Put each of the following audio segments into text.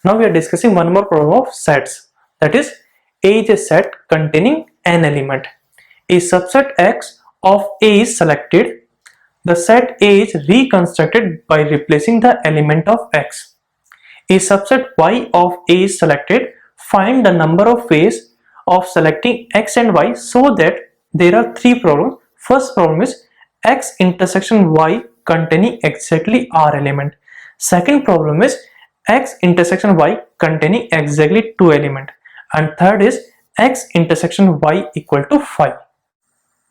Now we are discussing one more problem of sets, that is A is a set containing n element. A subset X of A is selected. The set A is reconstructed by replacing the element of X. A subset Y of A is selected. Find the number of ways of selecting X and Y so that there are three problems. First problem is X intersection Y containing exactly R element. Second problem is X intersection Y containing exactly 2 element. And third is X intersection Y equal to 5.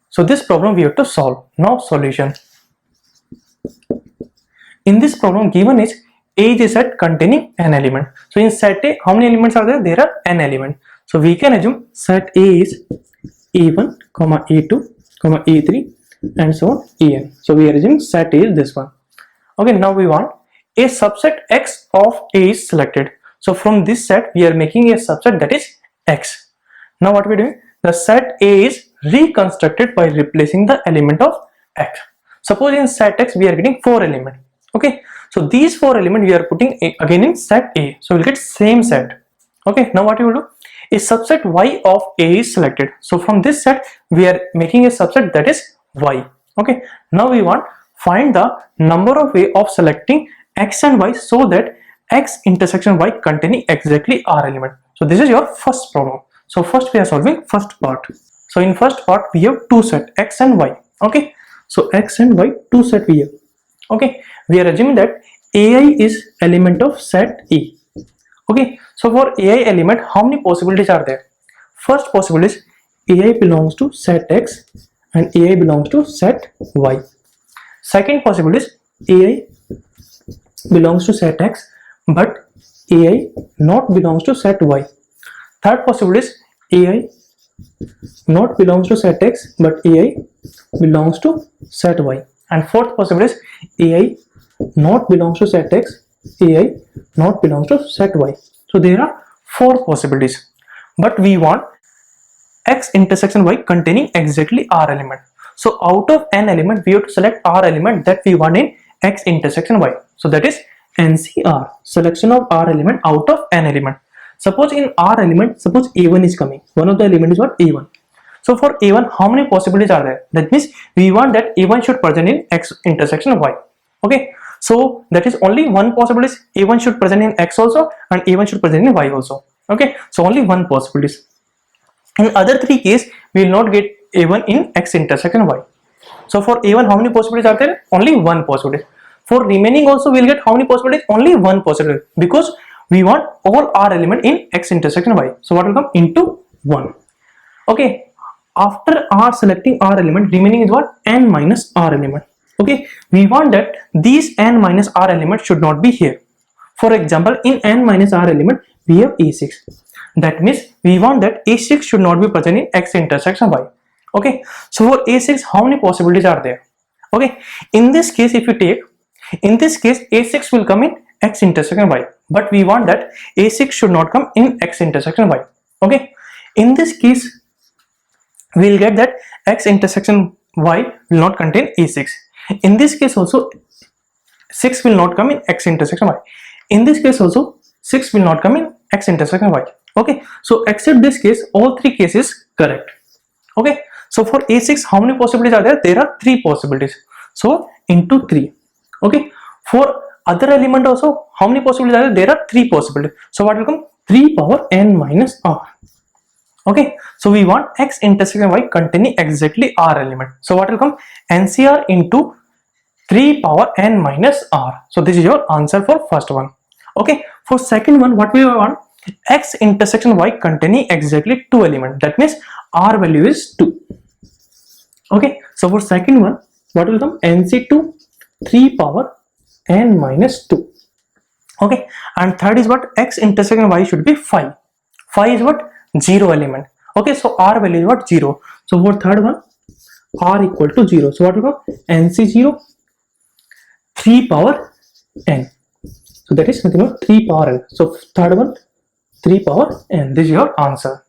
So this problem we have to solve. Now solution. In this problem given is A is a set containing n element. So in set A, how many elements are there? There are n elements. So we can assume set A is A1, A2, A3 and so on En. So we are assuming set A is this one. Okay, now we want a subset X of A is selected. So from this set we are making a subset that is X. Now what we are doing? The set A is reconstructed by replacing the element of X. Suppose in set X we are getting 4 elements. Okay, so these 4 elements we are putting again in set A. So we'll get same set. Okay, now what you will do? A subset Y of A is selected. So from this set we are making a subset that is Y. Okay, now we want find the number of way of selecting X and Y so that X intersection Y containing exactly R element. So this is your first problem. So first we are solving first part. So in first part we have two set X and Y. Okay, so X and Y two set we have. Okay, we are assuming that AI is element of set A. Okay, so for AI element how many possibilities are there? First possibility is AI belongs to set X and AI belongs to set Y. Second possibility is AI belongs to set X but AI not belongs to set Y. Third possibility is AI not belongs to set X but AI belongs to set Y. And fourth possibility is AI not belongs to set X, AI not belongs to set Y. So there are 4 possibilities, but we want X intersection Y containing exactly R element. So out of n element we have to select R element that we want in X intersection Y. So that is NCR, selection of R element out of n element. Suppose in R element, suppose A1 is coming. One of the element is what? A1. So for A1 how many possibilities are there? That means we want that A1 should present in X intersection Y. Okay, so that is only one possibility. A1 should present in X also and A1 should present in Y also. Okay, so only one possibility. In other 3 cases we will not get A1 in X intersection Y. So for A1 how many possibilities are there? Only one possibility. For remaining also we will get how many possibilities? Only one possibility, because we want all R element in X intersection Y. So what will come? Into 1. Okay, after R selecting R element, remaining is what? N minus R element. Okay, we want that these N minus R element should not be here. For example, in N minus R element we have A6. That means we want that A6 should not be present in X intersection Y. Okay, so for A6 how many possibilities are there? Okay, in this case if you take, in this case A6 will come in X intersection Y, but we want that A6 should not come in X intersection Y. Okay, in this case we will get that X intersection Y will not contain A6. In this case also 6 will not come in X intersection Y. In this case also 6 will not come in X intersection Y. Okay, so except this case all 3 cases correct. Okay, so for A6 how many possibilities are there? There are 3 possibilities. So into 3. Okay, for other element also how many possibilities are there? There are 3 possibilities. So what will come? 3 power n minus r. Okay, so we want X intersection Y containing exactly R element. So what will come? NCR into 3 power n minus r. So this is your answer for first one. Okay, for second one what we want? X intersection Y containing exactly 2 element. That means R value is 2. Okay, so for second one what will come? NC2 3 power n minus 2. Okay, and third is what? X intersection Y should be 5. 5 is what? 0 element. Okay, so R value is what? 0. So for third one R equal to 0. So what will come? NC0 3 power n. So that is nothing but 3 power n. So third one 3 power n. This is your answer.